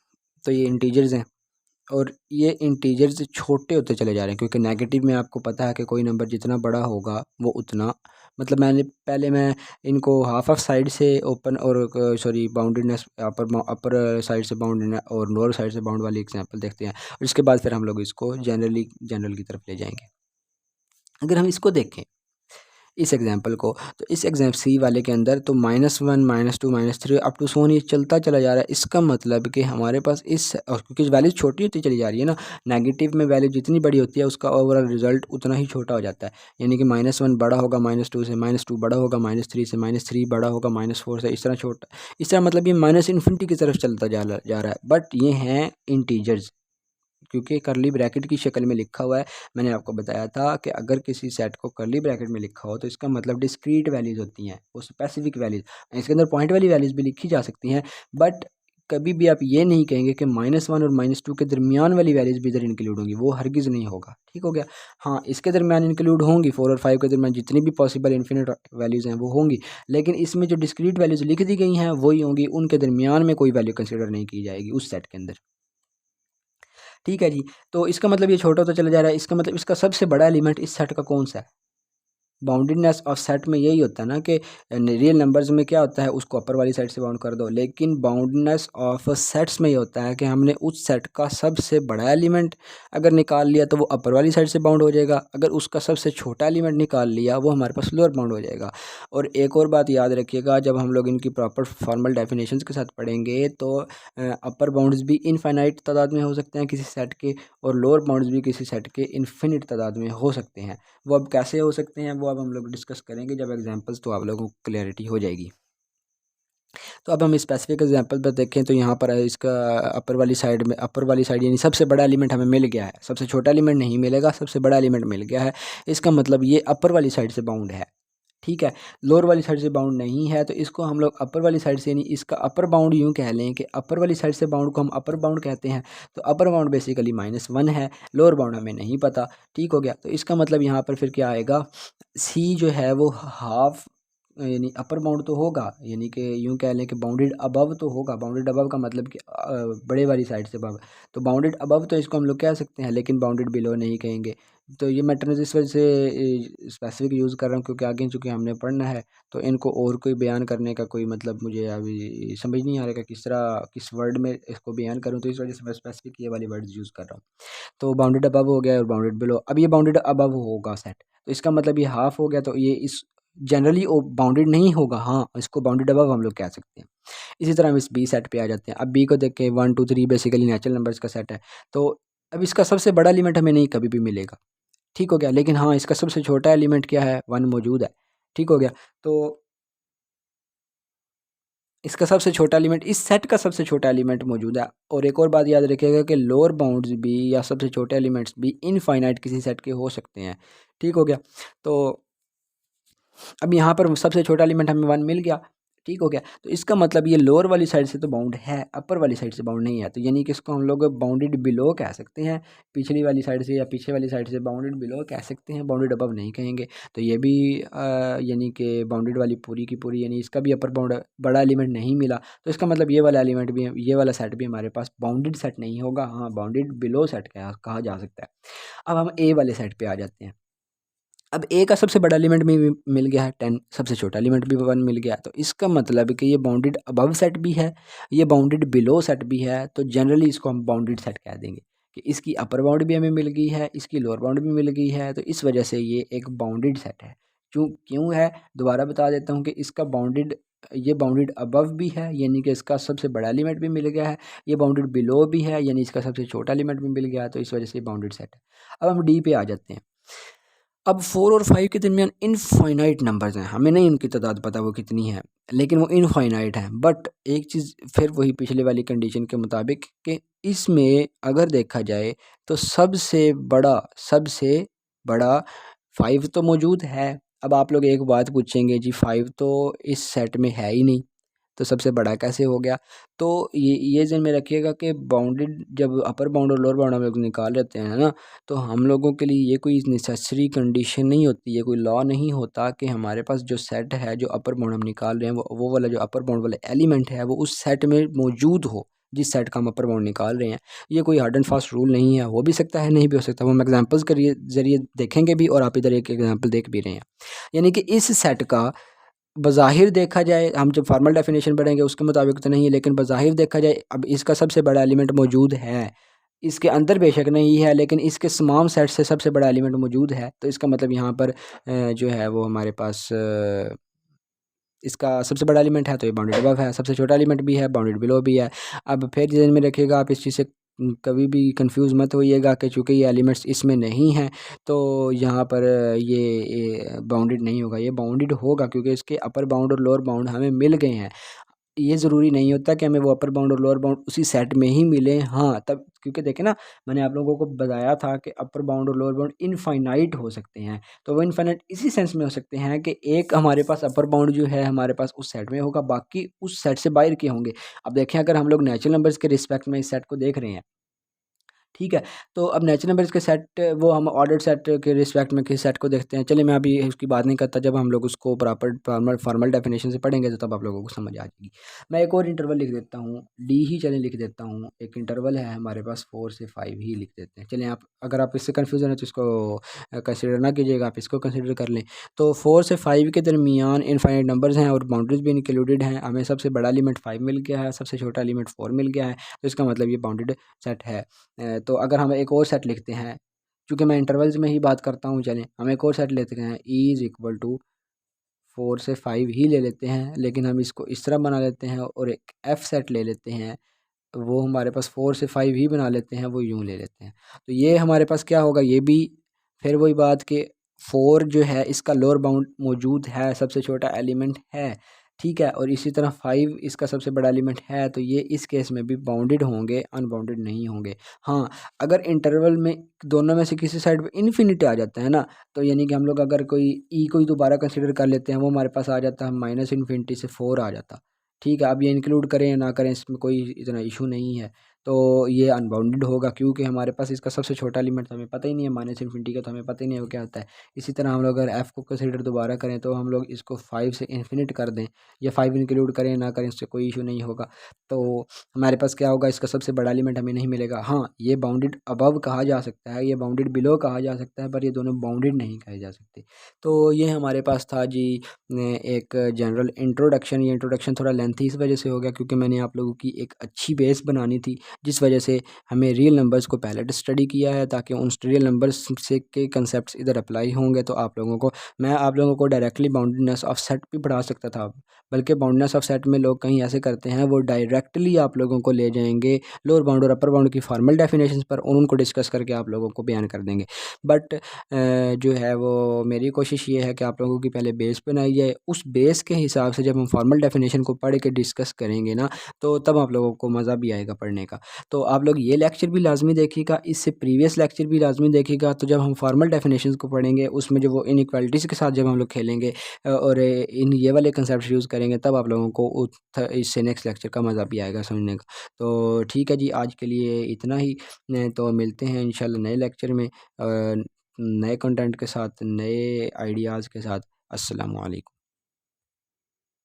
तो ये इंटीजर्स हैं और ये इंटीजर्स छोटे होते चले जा रहे हैं, क्योंकि नेगेटिव में आपको पता है कि कोई नंबर जितना बड़ा होगा वो उतना, मतलब मैं इनको हाफ ऑफ साइड से ओपन और सॉरी बाउंडेडनेस अपर साइड से बाउंड और लोअर साइड से बाउंड वाली एग्जांपल देखते हैं, और इसके बाद फिर हम लोग इसको जनरल की तरफ ले जाएंगे। अगर हम इसको देखें इस एग्जांपल को, तो इस एग्जाम सी वाले के अंदर तो -1 -2 -3 अप टू सोन ये चलता चला जा रहा है। इसका मतलब कि हमारे पास इस, और क्योंकि वैल्यू छोटी होती चली जा रही है ना, नेगेटिव में वैल्यू जितनी बड़ी होती है उसका ओवरऑल रिजल्ट उतना ही छोटा हो जाता है। यानी कि -1 बड़ा होगा -2 से, -2 बड़ा होगा -3 से, -3 बड़ा होगा -4 से, इस तरह छोटा, इस तरह मतलब ये माइनस इन्फिनिटी की तरफ चलता जा रहा है। बट ये हैं इंटीजर्स, क्योंकि करली ब्रैकेट की शक्ल में लिखा हुआ है। मैंने आपको बताया था कि अगर किसी सेट को करली ब्रैकेट में लिखा हो तो इसका मतलब डिस्क्रीट वैल्यूज़ होती हैं, वो स्पेसिफिक वैल्यूज़, इसके अंदर पॉइंट वाली वैल्यूज़ भी लिखी जा सकती हैं, बट कभी भी आप ये नहीं कहेंगे कि -1 और -2 के दरमियान वाली वैल्यूज़ भी इधर इंक्लूड होंगी, वो हरगिज़ नहीं होगा। ठीक हो गया। हाँ, इसके दरमियान इंक्लूड होंगी, 4 और 5 के दरमियान जितनी भी पॉसिबल इन्फिनिट वैल्यूज़ हैं वो होंगी, लेकिन इसमें जो डिस्क्रीट वैल्यूज़ लिख दी गई हैं वही होंगी, उनके दरमियान में कोई वैल्यू कंसिडर नहीं की जाएगी उस सेट के अंदर। ठीक है जी, तो इसका मतलब ये छोटा होता चला जा रहा है। इसका मतलब इसका सबसे बड़ा एलिमेंट इस सेट का कौन सा है? बाउंडेडनेस ऑफ सेट में यही होता है ना कि रियल नंबर्स में क्या होता है, उसको अपर वाली साइड से बाउंड कर दो, लेकिन बाउंडेडनेस ऑफ सेट्स में ये होता है कि हमने उस सेट का सबसे बड़ा एलिमेंट अगर निकाल लिया तो वो अपर वाली साइड से बाउंड हो जाएगा, अगर उसका सबसे छोटा एलिमेंट निकाल लिया वो हमारे पास लोअर बाउंड हो जाएगा। और एक और बात याद रखिएगा, जब हम लोग इनकी प्रॉपर फॉर्मल डेफिनेशंस के साथ पढ़ेंगे तो अपर बाउंड्स भी इनफाइनाइट तादाद में हो सकते हैं किसी सेट के, और लोअर बाउंड्स भी किसी सेट के इन्फिनिट तादाद में हो सकते हैं। वो अब कैसे हो सकते हैं वो अब हम लोग डिस्कस करेंगे जब एग्जांपल्स, तो आप लोगों को क्लैरिटी हो जाएगी। तो अब हम स्पेसिफिक एग्जांपल पर देखें तो यहाँ पर इसका अपर वाली साइड यानी सबसे बड़ा एलिमेंट हमें मिल गया है, सबसे छोटा एलिमेंट नहीं मिलेगा, सबसे बड़ा एलिमेंट मिल गया है। इसका मतलब ये अपर वाली साइड से बाउंड है। ठीक है, लोअर वाली साइड से बाउंड नहीं है, तो इसको हम लोग अपर वाली साइड से, यानी इसका अपर बाउंड यूँ कह लें कि अपर वाली साइड से बाउंड को हम अपर बाउंड कहते हैं। तो अपर बाउंड बेसिकली -1 है, लोअर बाउंड हमें नहीं पता। ठीक हो गया, तो इसका मतलब यहाँ पर फिर क्या आएगा, सी जो है वो हाफ, यानी अपर बाउंड तो होगा, यानी कि यूँ कह लें कि बाउंडेड अबव तो होगा। बाउंडेड अबव का मतलब कि बड़े वाली साइड से अबव, तो बाउंडेड अबव तो इसको हम लोग कह सकते हैं, लेकिन बाउंडेड बिलो नहीं कहेंगे। तो ये मैं टर्म्स इस वजह से स्पेसिफिक यूज़ कर रहा हूँ क्योंकि आगे चूँकि हमने पढ़ना है, तो इनको और कोई बयान करने का कोई मतलब मुझे अभी समझ नहीं आ रहा कि किस तरह किस वर्ड में इसको बयान करूँ, तो इस वजह से मैं स्पेसिफिक ये वाली वर्ड्स यूज़ कर रहा हूँ। तो बाउंडेड अबव हो गया और बाउंडेड बिलो। अब ये बाउंडेड अबव होगा सेट, तो इसका मतलब ये हाफ हो गया, तो ये इस जनरली बाउंडेड नहीं होगा। हाँ, इसको बाउंडेड अबव हम लोग कह सकते हैं। इसी तरह हम इस बी सेट पे आ जाते हैं। अब बी को देख के 1 2 3 बेसिकली नेचुरल नंबर्स का सेट है, तो अब इसका सबसे बड़ा एलिमेंट हमें नहीं कभी भी मिलेगा। ठीक हो गया, लेकिन हाँ, इसका सबसे छोटा एलिमेंट क्या है, 1 मौजूद है। ठीक हो गया, तो इसका सबसे छोटा एलिमेंट, इस सेट का सबसे छोटा एलिमेंट मौजूद है। और एक और बात याद रखिएगा कि लोअर बाउंड्स भी या सबसे छोटे एलिमेंट्स भी इनफाइनाइट किसी सेट के हो सकते हैं। ठीक हो गया, तो अब यहाँ पर सबसे छोटा एलिमेंट हमें 1 मिल गया। ठीक हो गया, तो इसका मतलब ये लोअर वाली साइड से तो बाउंड है, अपर वाली साइड से बाउंड नहीं है, तो यानी कि इसको हम लोग बाउंडेड बिलो कह सकते हैं। पिछली वाली साइड से या पीछे वाली साइड से बाउंडेड बिलो कह सकते हैं, बाउंडेड अबव नहीं कहेंगे। तो ये भी यानी कि बाउंडेड वाली पूरी की पूरी, यानी इसका भी अपर बाउंड बड़ा एलिमेंट नहीं मिला, तो इसका मतलब ये वाला एलिमेंट भी, ये वाला सेट भी हमारे पास बाउंडेड सेट नहीं होगा। हाँ, बाउंडेड बिलो सेट कहा जा सकता है। अब हम ए वाले सेट पे आ जाते हैं। अब ए का सबसे बड़ा एलिमेंट भी मिल गया है 10, सबसे छोटा एलिमेंट भी 1 मिल गया, तो इसका मतलब कि ये बाउंडेड अबव सेट भी है, ये बाउंडेड बिलो सेट भी है, तो जनरली इसको हम बाउंडेड सेट कह देंगे। कि इसकी अपर बाउंड भी हमें मिल गई है, इसकी लोअर बाउंड भी मिल गई है, तो इस वजह से ये एक बाउंडेड सेट है। क्यों है, दोबारा बता देता हूँ कि इसका बाउंडेड, ये बाउंडेड अबव भी है, यानी कि इसका सबसे बड़ा एलिमेंट भी मिल गया है, ये बाउंडेड बिलो भी है, यानी इसका सबसे छोटा एलिमेंट भी मिल गया है, तो इस वजह से बाउंडेड सेट है। अब हम डी पे आ जाते हैं। अब 4 और 5 के दरमियान इनफाइनाइट नंबर्स हैं, हमें नहीं उनकी तादाद पता वो कितनी है, लेकिन वो इनफाइनाइट हैं। बट एक चीज़ फिर वही पिछले वाली कंडीशन के मुताबिक कि इसमें अगर देखा जाए तो सबसे बड़ा 5 तो मौजूद है। अब आप लोग एक बात पूछेंगे, जी 5 तो इस सेट में है ही नहीं, तो सबसे बड़ा कैसे हो गया? तो ये ज़हन में रखिएगा कि बाउंडेड, जब अपर बाउंड और लोअर बाउंड हम लोग निकाल लेते हैं ना, तो हम लोगों के लिए ये कोई नेसेसरी कंडीशन नहीं होती, ये कोई लॉ नहीं होता कि हमारे पास जो सेट है, जो अपर बाउंड हम निकाल रहे हैं, वो वाला जो अपर बाउंड वाला एलिमेंट है वो उस सेट में मौजूद हो, जिस सेट का हम अपर बाउंड निकाल रहे हैं। ये कोई हार्ड एंड फास्ट रूल नहीं है, हो भी सकता है, नहीं भी हो सकता। वो हम एग्जांपल्स के ज़रिए देखेंगे भी, और आप इधर एक एग्जांपल देख भी रहे हैं। यानी कि इस सेट का बज़ाहिर देखा जाए, हम जब फार्मल डेफिनेशन पढ़ेंगे उसके मुताबिक तो नहीं है, लेकिन बज़ाहिर देखा जाए अब इसका सबसे बड़ा एलिमेंट मौजूद है। इसके अंदर बेशक नहीं है, लेकिन इसके तमाम सेट से सबसे बड़ा एलिमेंट मौजूद है, तो इसका मतलब यहाँ पर जो है वो हमारे पास इसका सबसे बड़ा एलिमेंट है, तो ये बाउंडेड अबव है, सबसे छोटा एलिमेंट भी है, बाउंडेड बिलो भी है। अब फिर ध्यान में रखिएगा, आप इस चीज़ से कभी भी कंफ्यूज मत होइएगा कि चूँकि ये एलिमेंट्स इसमें नहीं हैं, तो यहाँ पर ये बाउंडेड नहीं होगा। ये बाउंडेड होगा क्योंकि इसके अपर बाउंड और लोअर बाउंड हमें मिल गए हैं। ये ज़रूरी नहीं होता कि हमें वो अपर बाउंड और लोअर बाउंड उसी सेट में ही मिले। हाँ, तब क्योंकि देखें ना, मैंने आप लोगों को बताया था कि अपर बाउंड और लोअर बाउंड इनफाइनाइट हो सकते हैं। तो वो इनफाइनाइट इसी सेंस में हो सकते हैं कि एक हमारे पास अपर बाउंड जो है हमारे पास उस सेट में होगा, बाकी उस सेट से बाहर के होंगे। अब देखें, अगर हम लोग नेचुरल नंबर्स के रिस्पेक्ट में इस सेट को देख रहे हैं, ठीक है? तो अब नेचुरल नंबर्स के सेट, वो हम ऑर्डर्ड सेट के रिस्पेक्ट में किस सेट को देखते हैं। चलिए, मैं अभी उसकी बात नहीं करता, जब हम लोग उसको प्रॉपर फॉर्मल डेफिनेशन से पढ़ेंगे तो तब आप लोगों को समझ आ जाएगी। मैं एक और इंटरवल लिख देता हूँ, डी ही चलें लिख देता हूँ। एक इंटरवल है हमारे पास 4 से 5 ही लिख देते हैं। चलें, आप अगर आप इससे कन्फ्यूज़न है तो इसको कंसिडर ना कीजिएगा, आप इसको कंसिडर कर लें। तो 4 से 5 के दरमियान इनफाइनाइट नंबर्स हैं और बाउंड्रीज भी इंक्लूडेड हैं। हमें सबसे बड़ा एलिमेंट 5 मिल गया है, सबसे छोटा एलिमेंट 4 मिल गया है, तो इसका मतलब ये बाउंडेड सेट है। तो अगर हम एक और सेट लिखते हैं, चूँकि मैं इंटरवल्स में ही बात करता हूँ, चलें हम एक और सेट लेते हैं, ई इज़ इक्वल टू 4 से 5 ही ले लेते हैं, लेकिन हम इसको इस तरह बना लेते हैं और एक एफ सेट ले लेते हैं, वो हमारे पास 4 से 5 ही बना लेते हैं, वो यूँ ले लेते हैं। तो ये हमारे पास क्या होगा, ये भी फिर वही बात कि 4 जो है इसका लोअर बाउंड मौजूद है, सबसे छोटा एलिमेंट है, ठीक है? और इसी तरह 5 इसका सबसे बड़ा एलिमेंट है, तो ये इस केस में भी बाउंडेड होंगे, अनबाउंडेड नहीं होंगे। हाँ, अगर इंटरवल में दोनों में से किसी साइड पे इन्फिनिटी आ जाता है ना, तो यानी कि हम लोग अगर कोई ई को ही दोबारा कंसीडर कर लेते हैं, वो हमारे पास आ जाता है माइनस इन्फिनिटी से 4 आ जाता। ठीक है, अब ये इंक्लूड करें या ना करें इसमें कोई इतना इशू नहीं है। तो ये अनबाउंडेड होगा क्योंकि हमारे पास इसका सबसे छोटा एलिमेंट तो हमें पता ही नहीं है, माइनस इन्फिनिटी का तो हमें पता ही नहीं है वो क्या होता है। इसी तरह हम लोग अगर एफ़ को कंसीडर दोबारा करें, तो हम लोग इसको 5 से इन्फिनिट कर दें या 5 इंक्लूड करें ना करें, इससे कोई इशू नहीं होगा। तो हमारे पास क्या होगा, इसका सबसे बड़ा एलिमेंट हमें नहीं मिलेगा। हाँ, ये बाउंडेड अबव कहा जा सकता है, ये बाउंडेड बिलो कहा जा सकता है, पर ये दोनों बाउंडेड नहीं कहे जा सकते। तो ये हमारे पास था जी एक जनरल इंट्रोडक्शन। ये इंट्रोडक्शन थोड़ा लेंथी इस वजह से हो गया क्योंकि मैंने आप लोगों की एक अच्छी बेस बनानी थी, जिस वजह से हमें रियल नंबर्स को पहले स्टडी किया है, ताकि उन रियल नंबर्स से के कंसेप्ट इधर अप्लाई होंगे। तो मैं आप लोगों को डायरेक्टली बाउंडेडनेस ऑफ सेट भी पढ़ा सकता था, बल्कि बाउंडेडनेस ऑफ सेट में लोग कहीं ऐसे करते हैं, वो डायरेक्टली आप लोगों को ले जाएंगे लोअर बाउंड और अपर बाउंड की फॉर्मल डेफिनेशंस पर, और उनको डिस्कस करके आप लोगों को बयान कर देंगे। बट जो है वो मेरी कोशिश ये है कि आप लोगों की पहले बेस बनाई जाए, उस बेस के हिसाब से जब हम फॉर्मल डेफिनेशन को पढ़ के डिस्कस करेंगे ना, तो तब आप लोगों को मज़ा भी आएगा पढ़ने का। तो आप लोग ये लेक्चर भी लाजमी देखिएगा, इससे प्रीवियस लेक्चर भी लाजमी देखिएगा। तो जब हम फॉर्मल डेफिनेशंस को पढ़ेंगे, उसमें जो वो इनइक्वालिटीज़ के साथ जब हम लोग खेलेंगे और इन ये वाले कंसेप्ट यूज़ करेंगे, तब आप लोगों को इससे नेक्स्ट लेक्चर का मज़ा भी आएगा समझने का। तो ठीक है जी, आज के लिए इतना ही। तो मिलते हैं इंशाल्लाह नए लेक्चर में, नए कंटेंट के साथ, नए आइडियाज़ के साथ। अस्सलामु अलैकुम।